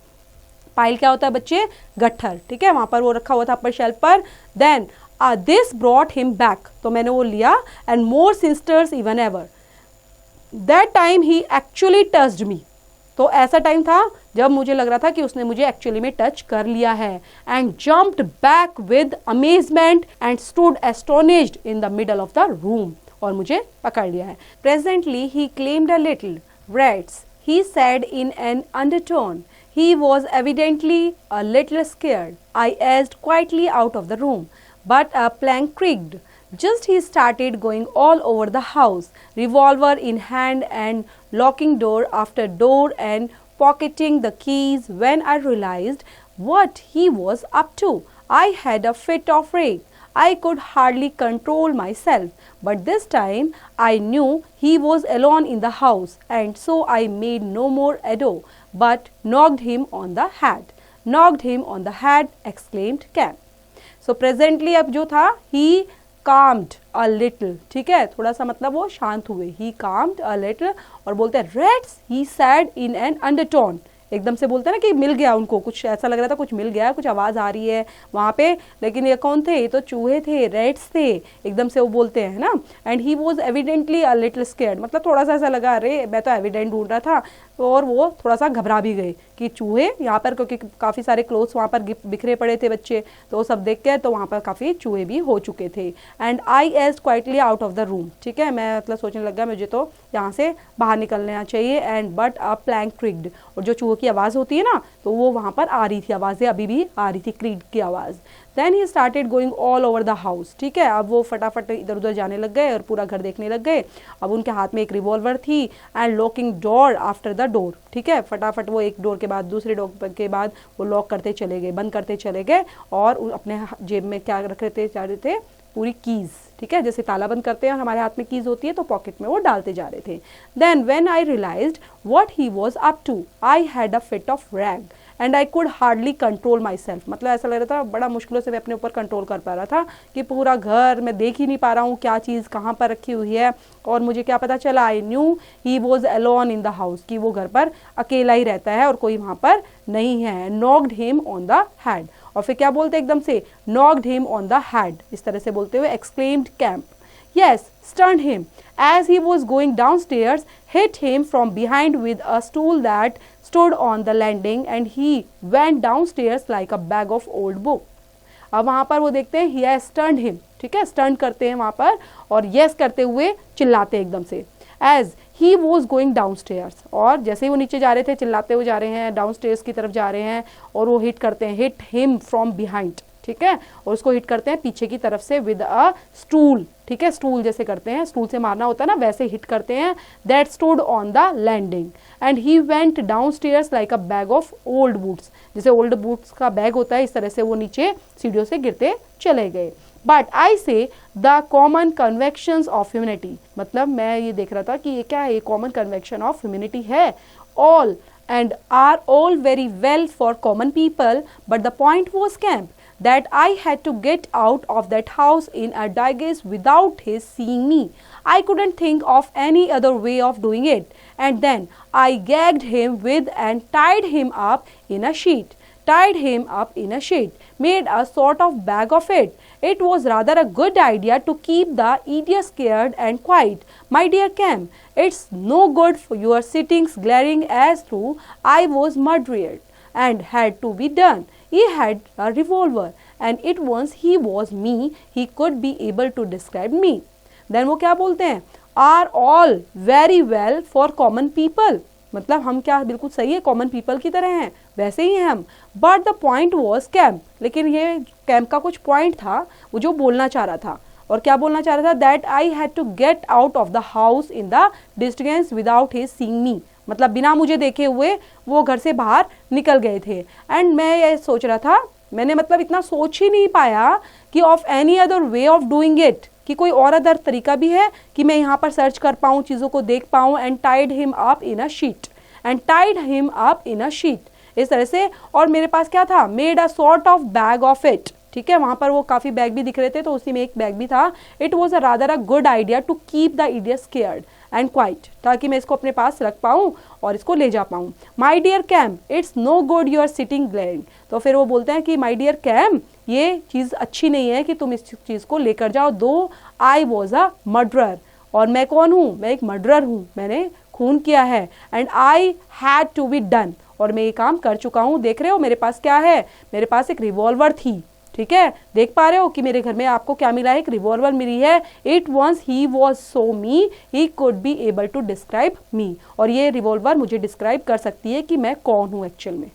पाइल क्या होता है बच्चे, गट्ठर. ठीक है, वहाँ पर वो रखा हुआ था अपर शेल्फ पर. Then this brought him back, तो मैंने वो लिया. And more sisters even ever. That time he actually touched me. तो ऐसा टाइम था जब मुझे लग रहा था कि उसने मुझे एक्चुअली में टच कर लिया है. And jumped back with amazement and stood astonished in the middle of the room, और मुझे पकड़ लिया है. Presently he claimed a little rats, he said in an undertone. He was evidently a little scared. I edged quietly out of the room, but a plank creaked. Just he started going all over the house, revolver in hand and locking door after door and pocketing the keys when I realized what he was up to. I had a fit of rage. I could hardly control myself, but this time I knew he was alone in the house, and so I made no more ado, but knocked him on the head. Knocked him on the head, exclaimed Cam. So presently अब जो था he calmed a little, ठीक है, थोड़ा सा मतलब वो शांत हुए. He calmed a little और बोलते हैं rats, he said in an undertone. एकदम से बोलते हैं ना कि मिल गया उनको, कुछ ऐसा लग रहा था कुछ मिल गया, कुछ आवाज़ आ रही है वहाँ पे, लेकिन ये कौन थे? ये तो चूहे थे, रेड्स थे. एकदम से वो बोलते हैं ना. And he was evidently a little scared, मतलब थोड़ा सा ऐसा लगा अरे मैं तो एविडेंट ढूंढ रहा था, और वो थोड़ा सा घबरा भी गए कि चूहे यहाँ पर, क्योंकि काफ़ी सारे क्लोथ्स वहाँ पर बिखरे पड़े थे बच्चे, तो वो सब देख के तो वहाँ पर काफ़ी चूहे भी हो चुके थे. एंड आई एज quietly out of the room, ठीक है, मैं मतलब सोचने लगा मुझे तो यहाँ से बाहर निकलना चाहिए. एंड बट अ प्लैंक क्रिक्ड, और जो चूहों की आवाज़ होती है ना, तो वो वहाँ पर आ रही थी, आवाज़ें अभी भी आ रही थी, क्रीड की आवाज़. Then he started going all over the house, ठीक है. अब वो फटाफट इधर उधर जाने लग गए और पूरा घर देखने लग गए. अब उनके हाथ में एक रिवॉल्वर थी. And locking door after the door, ठीक है, फटाफट वो एक डोर के बाद दूसरे डोर के बाद वो लॉक करते चले गए, बंद करते चले गए. और अपने जेब में क्या रख रहे थे, जा रहे थे पूरी कीज़, ठीक है, जैसे ताला बंद करते हैं और हमारे हाथ में कीज़ होती है, तो पॉकेट में वो डालते जा रहे थे. Then when I realised what he was up to, I had a fit of rage and I could hardly control myself. मतलब ऐसा लग रहा था बड़ा मुश्किलों से मैं अपने ऊपर कंट्रोल कर पा रहा था कि पूरा घर मैं देख ही नहीं पा रहा हूँ क्या चीज़ कहाँ पर रखी हुई है. और मुझे क्या पता चला, I knew he was alone in the house, कि वो घर पर अकेला ही रहता है और कोई वहाँ पर नहीं है. Knocked him on the head, और फिर क्या बोलते एकदम से, knocked him on the head, इस तरह से बोलते हुए exclaimed camp. Yes, stunned him as he was going downstairs, hit him from behind with a stool that stood on the landing, and he went downstairs like a bag of old book. अब वहाँ पर वो देखते हैं he has stunned him, ठीक है, stunt करते हैं वहाँ पर, और yes करते हुए चिल्लाते हैं एकदम से. As he was going downstairs, और जैसे ही वो नीचे जा रहे थे चिल्लाते हुए जा रहे हैं, डाउनस्टेयर्स की तरफ जा रहे हैं, और वो हिट करते हैं, हिट हिम फ्रॉम बिहाइंड, ठीक है, और उसको हिट करते हैं पीछे की तरफ से विद अ स्टूल, ठीक है, स्टूल जैसे करते हैं, स्टूल से मारना होता है ना, वैसे हिट करते हैं. That stood on the landing and he went downstairs like a bag of old boots, जैसे ओल्ड बूट्स का बैग होता है, इस तरह से वो नीचे सीढ़ियों से गिरते चले गए. बट आई से द कॉमन कन्वेक्शंस ऑफ ह्यूमैनिटी, मतलब मैं ये देख रहा था कि ये क्या है, ये कॉमन कन्वेक्शन ऑफ ह्यूमैनिटी है. All and are all very well for common people, but the point was camp, that I had to get out of that house in a disguise without his seeing me. I couldn't think of any other way of doing it, and then I gagged him with and tied him up in a sheet. Made a sort of bag of it. It was rather a good idea to keep the idiot scared and quiet. My dear Cam, it's no good for your sitting glaring as though I was murdered and had to be done. He had a revolver, and it once he was me, he could be able to describe me. Then वो क्या बोलते हैं, are all very well for common people. मतलब हम क्या बिल्कुल सही है, कॉमन पीपल की तरह हैं, वैसे ही हैं हम. But the point was camp, लेकिन ये कैम्प का कुछ पॉइंट था, वो जो बोलना चाह रहा था. और क्या बोलना चाह रहा था, that I had to get out of the house in the distance without his seeing me, मतलब बिना मुझे देखे हुए वो घर से बाहर निकल गए थे. एंड मैं ये सोच रहा था, मैंने मतलब इतना सोच ही नहीं पाया कि of any other way of doing it, कि कोई और अदर तरीका भी है कि मैं यहाँ पर सर्च कर पाऊँ, चीज़ों को देख पाऊँ. And tied him up in a sheet, इस तरह से. और मेरे पास क्या था, made a sort of bag of it, ठीक है, वहाँ पर वो काफ़ी बैग भी दिख रहे थे, तो उसी में एक बैग भी था. It was a rather a good idea to keep the idiot scared and quiet, ताकि मैं इसको अपने पास रख पाऊँ और इसको ले जा पाऊँ. My dear Kemp, it's no good you are sitting glaring. तो फिर वो बोलते हैं कि माई डियर कैम, ये चीज़ अच्छी नहीं है कि तुम इस चीज़ को लेकर जाओ. दो आई वॉज अ मर्डरर, और मैं कौन हूँ, मैं एक मर्डरर हूँ, मैंने खून किया है. And I had to be done, और मैं ये काम कर चुका हूँ. देख रहे हो मेरे पास क्या है, मेरे पास एक रिवॉल्वर थी, ठीक है, देख पा रहे हो कि मेरे घर में आपको क्या मिला है, एक रिवॉल्वर मिली है. It once he was so me, he could be able to describe me, और ये रिवॉल्वर मुझे डिस्क्राइब कर सकती है कि मैं कौन हूँ एक्चुअल में.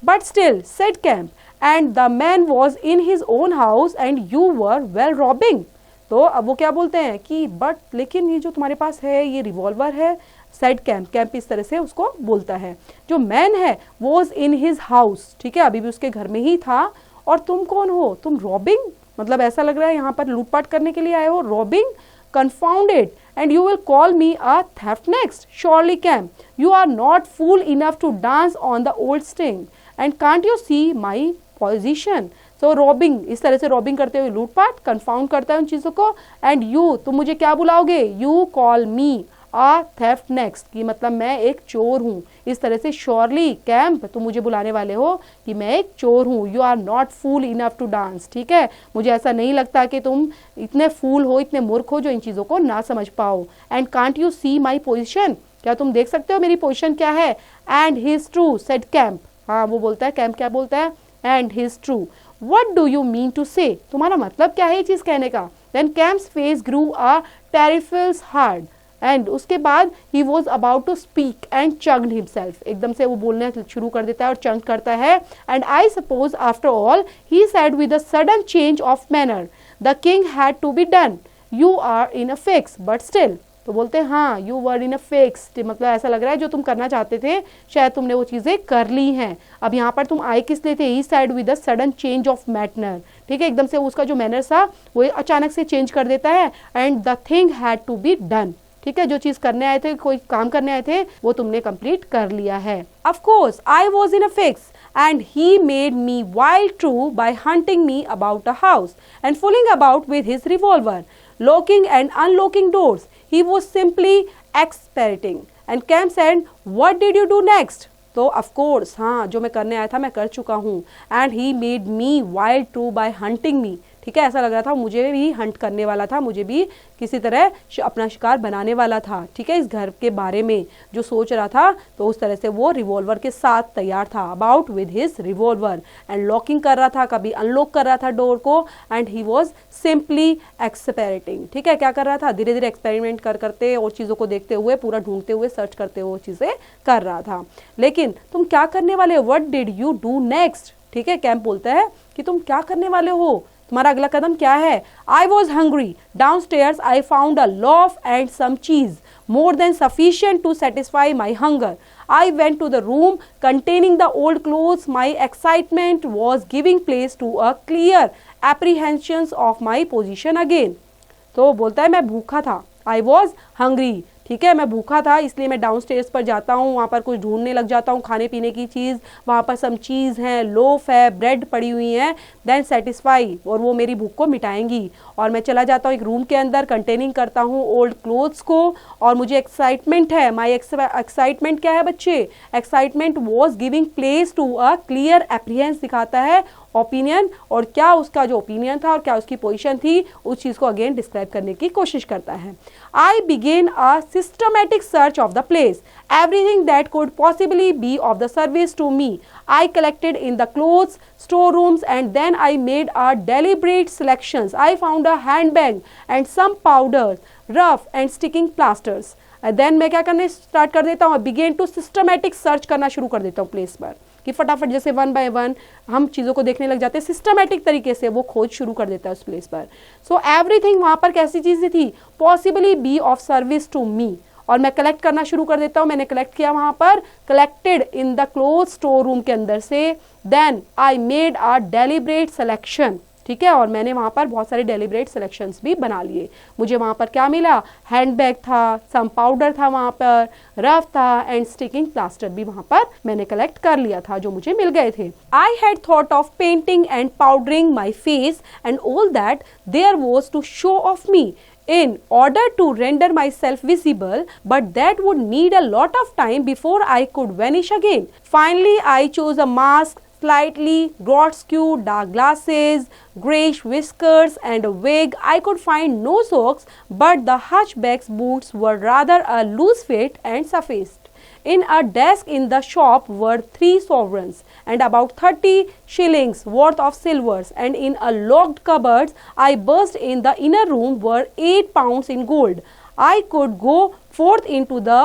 But still, said Camp, and the man was in his own house and you were well robbing. तो अब वो क्या बोलते हैं कि बट लेकिन ये जो तुम्हारे पास है ये रिवॉल्वर है, सेड कैम्प, कैम्प इस तरह से उसको बोलता है। जो मैन है वॉज इन हिज हाउस, ठीक है, अभी भी उसके घर में ही था, और तुम कौन हो, तुम रॉबिंग, मतलब ऐसा लग रहा है यहाँ पर लूटपाट करने के लिए आए हो, robbing, confounded, and you will call me a theft next? Surely, Camp, you are not fool enough to dance on the old string, and can't you see my position? So robbing, इस तरह से robbing करते हुए लूटपाट, confound करता है उन चीज़ों को, and you, तुम मुझे क्या बुलाओगे, you call me a theft next, कि मतलब मैं एक चोर हूँ, इस तरह से श्योरली कैंप तुम मुझे बुलाने वाले हो कि मैं एक चोर हूँ, you are not fool enough to dance, ठीक है, मुझे ऐसा नहीं लगता कि तुम इतने फूल हो, इतने मूर्ख हो जो इन चीज़ों को ना समझ पाओ। And can't you see my position, क्या तुम देख सकते हो मेरी पोजिशन क्या है? And his true said Kemp, हाँ वो बोलता है, कैंप क्या बोलता है? And his true, what do you mean to say, तुम्हारा मतलब क्या है ये चीज़ कहने का? Then Kemp's face grew a trifles hard, and उसके बाद he was about to speak and checked himself, एकदम से वो बोलने शुरू कर देता है और चंक करता है। And I suppose after all he said with a sudden change of manner, the king had to be done, you are in a fix but still, तो बोलते हैं हाँ you were in a fix, मतलब ऐसा लग रहा है जो तुम करना चाहते थे शायद तुमने वो चीज़ें कर ली हैं, अब यहाँ पर तुम आए किस लिए थे? ही said with a sudden change of manner, ठीक है, एकदम से उसका जो मैनर था वो अचानक से चेंज कर देता है। And the thing had to be done, ठीक है, जो चीज करने आए थे, कोई काम करने आए थे, वो तुमने कंप्लीट कर लिया है। Of course I was in a fix and he made me wild true by hunting me about a house and fooling about with his revolver, locking and unlocking doors. He was simply experimenting. And Cam said, what did you do next? तो of course, हाँ जो मैं करने आया था मैं कर चुका हूँ। And he made me wild true by hunting me. ठीक है, ऐसा लग रहा था मुझे भी हंट करने वाला था, मुझे भी किसी तरह अपना शिकार बनाने वाला था, ठीक है, इस घर के बारे में जो सोच रहा था, तो उस तरह से वो रिवॉल्वर के साथ तैयार था, about with his revolver, and locking कर रहा था, कभी अनलॉक कर रहा था डोर को, and he was simply experimenting, ठीक है, क्या कर रहा था? धीरे धीरे एक्सपेरिमेंट करते और चीज़ों को देखते हुए, पूरा ढूंढते हुए, सर्च करते हुए चीज़ें कर रहा था। लेकिन तुम क्या करने वाले हो? What did you do next, ठीक है, कैंप बोलता है कि तुम क्या करने वाले हो, तुम्हारा अगला कदम क्या है? I was hungry, downstairs I found a loaf and some cheese, more than sufficient to satisfy my hunger. I went to the room containing the old clothes. My excitement was giving place to a clear apprehension of my position again. तो बोलता है मैं भूखा था, I was hungry, ठीक है, मैं भूखा था इसलिए मैं डाउन स्टेयर्स पर जाता हूँ, वहाँ पर कुछ ढूंढने लग जाता हूँ खाने पीने की चीज़, वहाँ पर सम चीज़ है, लोफ है, ब्रेड पड़ी हुई है, देन सेटिस्फाई, और वो मेरी भूख को मिटाएंगी। और मैं चला जाता हूँ एक रूम के अंदर, कंटेनिंग करता हूँ ओल्ड क्लोथ्स को, और मुझे एक्साइटमेंट है, माई एक्साइटमेंट क्या है बच्चे? Excitement was giving place to a clear apprehension, दिखाता है ओपिनियन, और क्या उसका जो ओपिनियन था और क्या उसकी पोजीशन थी उस चीज़ को अगेन डिस्क्राइब करने की कोशिश करता है। I began a systematic search of the place, everything that could possibly be of the service to me. I collected in the clothes storerooms and then I made a deliberate selections. I found a handbag and some powders, rough and sticking plasters. Then मैं क्या करने start कर देता हूँ? Begin to systematic search करना शुरू कर देता हूँ प्लेस पर, कि फटाफट जैसे वन बाय वन हम चीज़ों को देखने लग जाते हैं, सिस्टमैटिक तरीके से वो खोज शुरू कर देता है उस प्लेस पर। सो एवरीथिंग वहाँ पर कैसी चीज़ें थी? Possibly be of service to me, और मैं कलेक्ट करना शुरू कर देता हूँ। मैंने कलेक्ट किया वहाँ पर, collected in the cloth store room के अंदर से, then I made a deliberate selection, ठीक है, और मैंने वहाँ पर बहुत सारे डेलिब्रेट सिलेक्शंस भी बना लिए। मुझे वहाँ पर क्या मिला? हैंडबैग था, सम पाउडर था वहाँ पर, रफ था, एंड स्टिकिंग प्लास्टर भी वहाँ पर मैंने कलेक्ट कर लिया था जो मुझे मिल गए थे। I had thought of painting and powdering my face and all that there was to show of me in order to render myself visible, but that would need a lot of time before I could vanish again. Finally, I chose a mask, slightly grotesque, dark glasses, greyish whiskers and a wig. I could find no socks, but the hunchback's boots were rather a loose fit and sufficed. In a desk in the shop were 3 sovereigns and about 30 shillings worth of silvers, and in a locked cupboard I burst in the inner room were 8 pounds in gold. I could go forth into the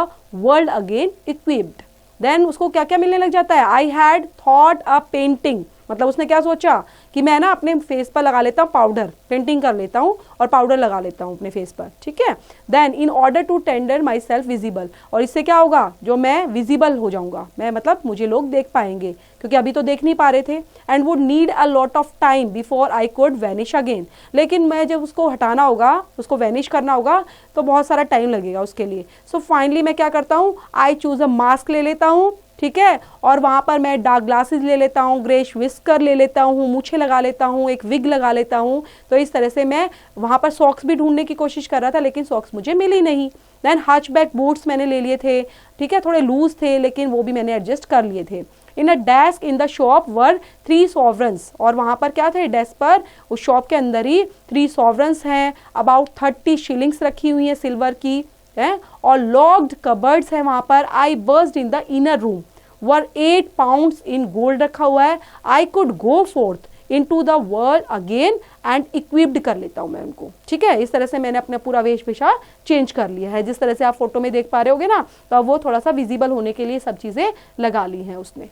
world again equipped. Then उसको क्या क्या मिलने लग जाता है? I had thought a painting, मतलब उसने क्या सोचा कि मैं ना अपने फेस पर लगा लेता हूँ पाउडर, पेंटिंग कर लेता हूँ और पाउडर लगा लेता हूँ अपने फेस पर, ठीक है। Then in order to render myself visible, और इससे क्या होगा, जो मैं विजिबल हो जाऊंगा, मैं मतलब मुझे लोग देख पाएंगे, क्योंकि अभी तो देख नहीं पा रहे थे। And would need a lot of time before I could vanish again, लेकिन मैं जब उसको हटाना होगा, उसको वैनिश करना होगा, तो बहुत सारा टाइम लगेगा उसके लिए। सो फाइनली मैं क्या करता हूँ, आई चूज अ मास्क ले लेता हूँ, ठीक है, और वहां पर मैं डार्क ग्लासेस ले लेता हूँ, ग्रेश विस्कर ले लेता हूँ, मूछे लगा लेता हूँ, एक विग लगा लेता हूँ। तो इस तरह से मैं वहां पर सॉक्स भी ढूंढने की कोशिश कर रहा था, लेकिन सॉक्स मुझे मिली नहीं। देन हचबैक बूट्स मैंने ले लिए थे, ठीक है, थोड़े लूज थे लेकिन वो भी मैंने एडजस्ट कर लिए थे। In a desk in the shop were 3 sovereigns, और वहां पर क्या थे, डेस्क पर उस शॉप के अंदर ही 3 सॉवरन्स हैं, अबाउट 30 शिलिंग्स रखी हुई है सिल्वर की है, और लॉक्ड कबर्ड्स है वहां पर। I burst in the inner room were 8 pounds in gold रखा हुआ है। I could go forth into the world again and equipped कर लेता हूं मैं उनको, ठीक है। इस तरह से मैंने अपना पूरा वेशभूषा चेंज कर लिया है, जिस तरह से आप फोटो में देख पा रहे होगे ना, तो अब वो थोड़ा सा विजिबल होने के लिए सब चीजें लगा ली हैं उसने।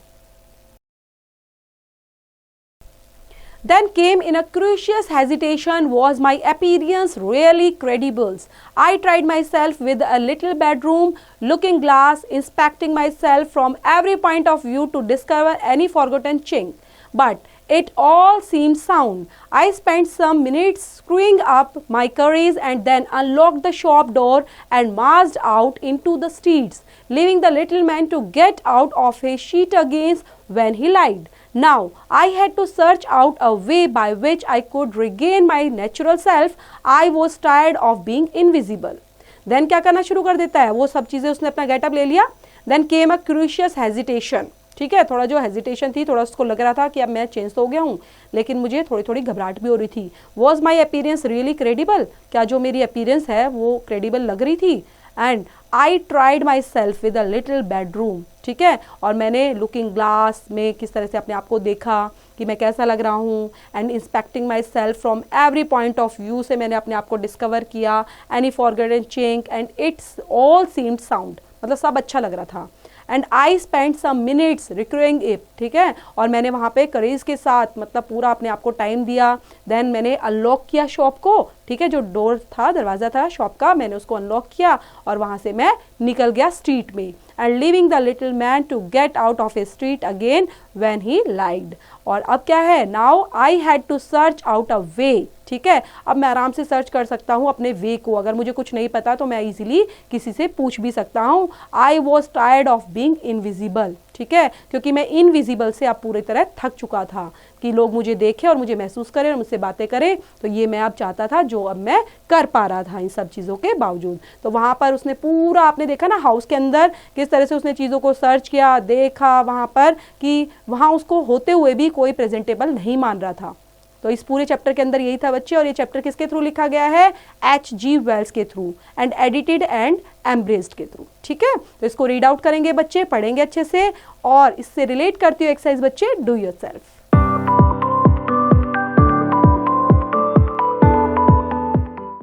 Then came in a curious hesitation, was my appearance really credible? I tried myself with a little bedroom looking glass, inspecting myself from every point of view to discover any forgotten chink. But it all seemed sound. I spent some minutes screwing up my courage and then unlocked the shop door and marched out into the streets, leaving the little man to get out of his sheet again when he liked. Now I had to search out a way by which I could regain my natural self. I was tired of being invisible. Then क्या करना शुरू कर देता है, वो सब चीजें उसने अपना गेटअप ले लिया। Then came a curious hesitation, ठीक है, थोड़ा जो हेजिटेशन थी, थोड़ा उसको लग रहा था कि अब मैं चेंज तो हो गया हूँ, लेकिन मुझे थोड़ी थोड़ी घबराहट भी हो रही थी। Was my appearance really credible, क्या जो मेरी अपीयरेंस है वो क्रेडिबल लग रही थी। And I tried my self with a little bedroom, ठीक है, और मैंने लुकिंग ग्लास में किस तरह से अपने आप को देखा कि मैं कैसा लग रहा हूँ। And inspecting myself from every point of view से मैंने अपने आप को डिस्कवर किया। Any forgotten chink and it's all seemed sound, मतलब सब अच्छा लग रहा था। And I spend some minutes recruiting it, ठीक है, और मैंने वहाँ पे करेज के साथ मतलब पूरा अपने आप को टाइम दिया। देन मैंने अनलॉक किया शॉप को, ठीक है, जो डोर था, दरवाज़ा था शॉप का, मैंने उसको अनलॉक किया और वहाँ से मैं निकल गया स्ट्रीट में। And leaving the little man to get out of a street again when he liked. और अब क्या है, now I had to search out a way, ठीक है, अब मैं आराम से सर्च कर सकता हूँ अपने वे को। अगर मुझे कुछ नहीं पता तो मैं इजीली किसी से पूछ भी सकता हूँ। I was tired of being invisible, ठीक है, क्योंकि मैं इनविजिबल से अब पूरी तरह थक चुका था कि लोग मुझे देखें और मुझे महसूस करें और मुझसे बातें करें। तो ये मैं अब चाहता था जो अब मैं कर पा रहा था इन सब चीज़ों के बावजूद। तो वहाँ पर उसने पूरा, आपने देखा ना हाउस के अंदर किस तरह से उसने चीज़ों को सर्च किया, देखा वहाँ पर कि वहाँ उसको होते हुए भी कोई प्रेजेंटेबल नहीं मान रहा था। तो इस पूरे चैप्टर के अंदर यही था बच्चे, और ये चैप्टर किसके थ्रू लिखा गया है, H.G. वेल्स के through, and edited and embraced के थ्रू, ठीक है। तो इसको रीड आउट करेंगे बच्चे, पढ़ेंगे अच्छे से, और इससे रिलेट करती हुई एक्सरसाइज बच्चे डू योरसेल्फ।